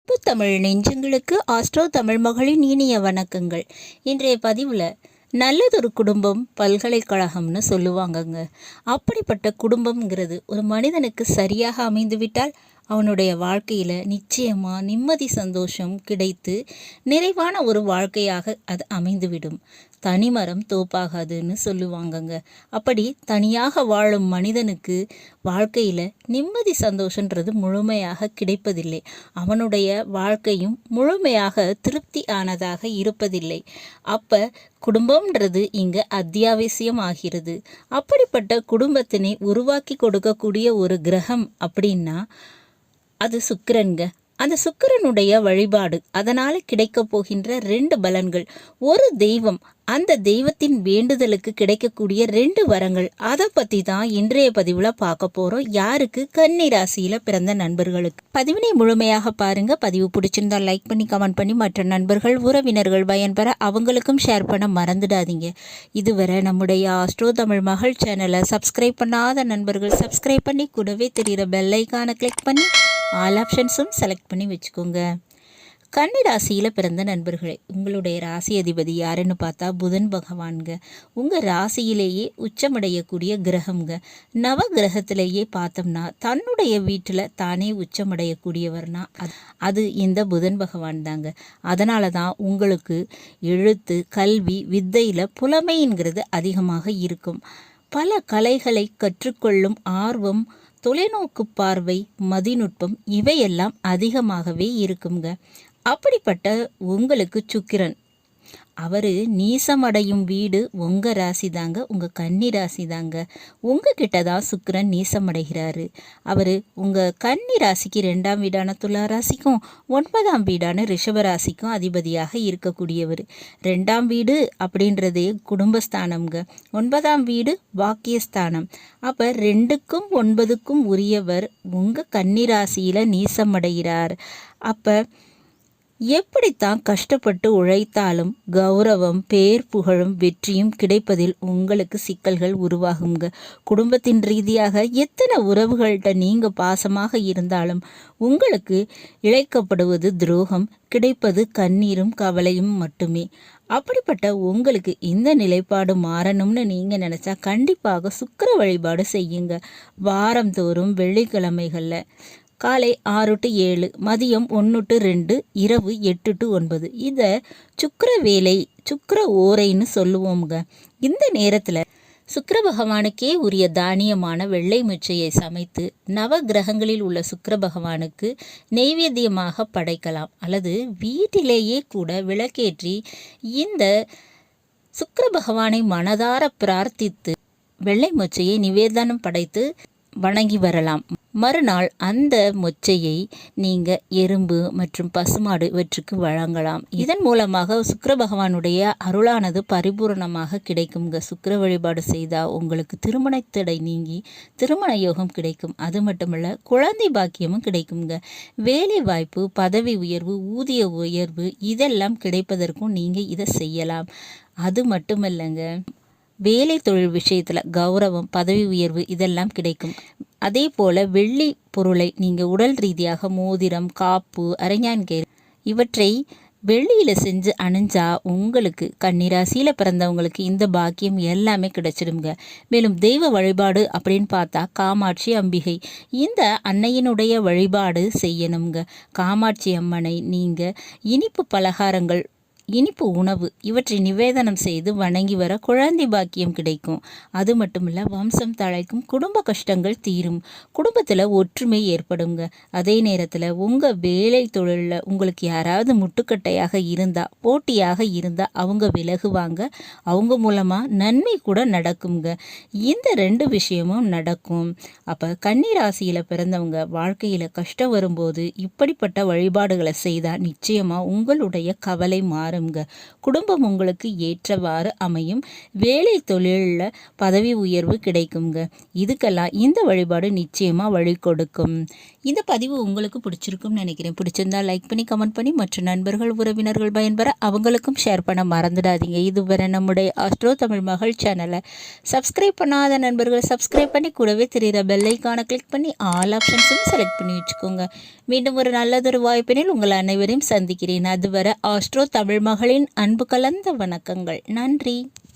அன்பு தமிழ் நெஞ்சங்களுக்கு ஆஸ்ட்ரோ தமிழ் மகளின் இனிய வணக்கங்கள். இன்றைய பதிவில் நல்லதொரு குடும்பம் பல்கலைக்கழகம்னு சொல்லுவாங்கங்க. அப்படிப்பட்ட குடும்பம்ங்கிறது ஒரு மனிதனுக்கு சரியாக அமைந்துவிட்டால் அவனுடைய வாழ்க்கையில் நிச்சயமாக நிம்மதி சந்தோஷம் கிடைத்து நிறைவான ஒரு வாழ்க்கையாக அது அமைந்துவிடும். தனிமரம் தோப்பாகாதுன்னு சொல்லுவாங்கங்க. அப்படி தனியாக வாழும் மனிதனுக்கு வாழ்க்கையில் நிம்மதி சந்தோஷன்றது முழுமையாக கிடைப்பதில்லை. அவனுடைய வாழ்க்கையும் முழுமையாக திருப்தி ஆனதாக இருப்பதில்லை. அப்போ குடும்பம்ன்றது இங்கே அத்தியாவசியம் ஆகிறது. அப்படிப்பட்ட குடும்பத்தினை உருவாக்கி கொடுக்கக்கூடிய ஒரு கிரகம் அப்படின்னா அது சுக்கிரன்க. அந்த சுக்கிரனுடைய வழிபாடு, அதனால் கிடைக்க போகின்ற 2 பலன்கள். ஒரு தெய்வம், அந்த தெய்வத்தின் வேண்டுதலுக்கு கிடைக்கக்கூடிய 2 வரங்கள். அதை பற்றி தான் இன்றைய பதிவில் பார்க்க போகிறோம். யாருக்கு? கன்னி ராசியில் பிறந்த நண்பர்களுக்கு. பதிவினை முழுமையாக பாருங்க. பதிவு பிடிச்சிருந்தா லைக் பண்ணி கமெண்ட் பண்ணி மற்ற நண்பர்கள் உறவினர்கள் பயன்பெற அவங்களுக்கும் ஷேர் பண்ண மறந்துடாதீங்க. இதுவரை நம்முடைய ஆஸ்ட்ரோ தமிழ் மகள் சேனலை சப்ஸ்கிரைப் பண்ணாத நண்பர்கள் சப்ஸ்கிரைப் பண்ணி கூடவே தெரிகிற பெல் ஐக்கானை கிளிக் பண்ணி ஆல் ஆப்ஷன்ஸும் செலக்ட் பண்ணி வச்சுக்கோங்க. கன்னி ராசியில் பிறந்த நண்பர்களே, உங்களுடைய ராசி அதிபதி யாருன்னு பார்த்தா புதன் பகவான்க. உங்கள் ராசியிலேயே உச்சமடையக்கூடிய கிரகம்ங்க. நவ கிரகத்திலேயே பார்த்தோம்னா தன்னுடைய வீட்டில் தானே உச்சமடையக்கூடியவர்னா அது இந்த புதன் பகவான் தாங்க. அதனால தான் உங்களுக்கு எழுத்து, கல்வி, வித்தையில் புலமைங்கிறது அதிகமாக இருக்கும். பல கலைகளை கற்றுக்கொள்ளும் ஆர்வம், தொலைநோக்கு பார்வை, மதிநுட்பம் இவையெல்லாம் அதிகமாகவே இருக்குங்க. அப்படிப்பட்ட உங்களுக்கு சுக்கிரன் அவர் நீசமடையும் வீடு உங்கள் ராசி தாங்க, உங்கள் கன்னி ராசி தாங்க. உங்ககிட்ட தான் சுக்கிரன் நீசமடைகிறாரு. அவர் உங்கள் கன்னி ராசிக்கு 2ஆம் வீடான துலா ராசிக்கும் 9ஆம் வீடான ரிஷப ராசிக்கும் அதிபதியாக இருக்கக்கூடியவர். 2ஆம் வீடு அப்படின்றதே குடும்பஸ்தானம்ங்க. 9ஆம் வீடு வாக்கியஸ்தானம். அப்போ 2க்கும் 9க்கும் உரியவர் உங்கள் கன்னி ராசியில் நீசமடைகிறார். அப்போ எப்படித்தான் கஷ்டப்பட்டு உழைத்தாலும் கௌரவம், பேர், புகழும், வெற்றியும் கிடைப்பதில் உங்களுக்கு சிக்கல்கள் உருவாகுங்க. குடும்பத்தின் ரீதியாக எத்தனை உறவுகள்கிட்ட நீங்கள் பாசமாக இருந்தாலும் உங்களுக்கு இழைக்கப்படுவது துரோகம், கிடைப்பது கண்ணீரும் கவலையும் மட்டுமே. அப்படிப்பட்ட உங்களுக்கு இந்த நிலைப்பாடு மாறணும்னு நீங்கள் நினச்சா கண்டிப்பாக சுக்கிர வழிபாடு செய்யுங்க. வாரந்தோறும் வெள்ளிக்கிழமைகளில் காலை 6 to 7, மதியம் 1 to 2, இரவு 8 to 9. இதை சுக்கிர வேலை, சுக்கிர ஓரைன்னு சொல்லுவோங்க. இந்த நேரத்தில் சுக்கிர பகவானுக்கே உரிய தானியமான வெள்ளை முச்சையை சமைத்து நவ கிரகங்களில் உள்ள சுக்கிர பகவானுக்கு நெய்வேத்தியமாக படைக்கலாம். அல்லது வீட்டிலேயே கூட விளக்கேற்றி இந்த சுக்கிர பகவானை மனதார பிரார்த்தித்து வெள்ளை மொச்சையை நிவேதனம் படைத்து வணங்கி வரலாம். மறுநாள் அந்த மொச்சையை நீங்கள் எறும்பு மற்றும் பசுமாடு இவற்றுக்கு வழங்கலாம். இதன் மூலமாக சுக்கிர பகவானுடைய அருளானது பரிபூரணமாக கிடைக்குங்க. சுக்கிர வழிபாடு செய்தால் உங்களுக்கு திருமண தடை நீங்கி திருமண யோகம் கிடைக்கும். அது மட்டுமல்ல, குழந்தை பாக்கியமும் கிடைக்குங்க. வேலை வாய்ப்பு, பதவி உயர்வு, ஊதிய உயர்வு இதெல்லாம் கிடைப்பதற்கும் நீங்கள் இதை செய்யலாம். அது மட்டுமல்லங்க, வேலை தொழில் விஷயத்தில் கௌரவம், பதவி உயர்வு இதெல்லாம் கிடைக்கும். அதே போல் வெள்ளி பொருளை நீங்கள் உடல் ரீதியாக மோதிரம், காப்பு, அரைஞான்கயிறு இவற்றை வெள்ளியில் செஞ்சு அணிஞ்சா உங்களுக்கு கன்னிராசியில் பிறந்தவங்களுக்கு இந்த பாக்கியம் எல்லாமே கிடைச்சிடுங்க. மேலும் தெய்வ வழிபாடு அப்படின்னு பார்த்தா காமாட்சி அம்பிகை, இந்த அன்னையினுடைய வழிபாடு செய்யணுங்க. காமாட்சி அம்மனை நீங்கள் இனிப்பு பலகாரங்கள், இனிப்பு உணவு இவற்றை நிவேதனம் செய்து வணங்கி வர குழந்தை பாக்கியம் கிடைக்கும். அது மட்டுமில்ல, வம்சம் தழைக்கும், குடும்ப கஷ்டங்கள் தீரும், குடும்பத்தில் ஒற்றுமை ஏற்படுங்க. அதே நேரத்தில் உங்கள் வேலை தொழிலில் உங்களுக்கு யாராவது முட்டுக்கட்டையாக இருந்தால், போட்டியாக இருந்தால் அவங்க விலகுவாங்க. அவங்க மூலமாக நன்மை கூட நடக்குங்க. இந்த 2 விஷயமும் நடக்கும். அப்போ கன்னி ராசியில் பிறந்தவங்க வாழ்க்கையில் கஷ்டம் வரும்போது இப்படிப்பட்ட வழிபாடுகளை செய்தால் நிச்சயமாக உங்களுடைய கவலை மாறும். குடும்பம் உங்களுக்கு ஏற்றவாறு அமையும். வேலை தொழிலில் பதவி உயர்வு கிடைக்குங்க. இதுக்கெல்லாம் இந்த வழிபாடு நிச்சயமாக வழி கொடுக்கும். இந்த பதிவு உங்களுக்கு பிடிச்சிருக்கும்னு நினைக்கிறேன். பிடிச்சிருந்தா லைக் பண்ணி கமெண்ட் பண்ணி மற்ற நண்பர்கள் உறவினர்கள் பயன்பெற அவங்களுக்கும் ஷேர் பண்ண மறந்துடாதீங்க. இதுவரை நம்முடைய ஆஸ்ட்ரோ தமிழ் மகள் சேனலை சப்ஸ்கிரைப் பண்ணாத நண்பர்கள் சப்ஸ்கிரைப் பண்ணி கூடவே தெரிகிற பெல்லைக்கான கிளிக் பண்ணி ஆல் ஆப்ஷன்ஸும் செலக்ட் பண்ணி வச்சுக்கோங்க. மீண்டும் ஒரு நல்லதொரு வாய்ப்பினில் உங்கள் அனைவரையும் சந்திக்கிறேன். அதுவரை ஆஸ்ட்ரோ தமிழ் மகளின் அன்பு கலந்த வணக்கங்கள். நன்றி.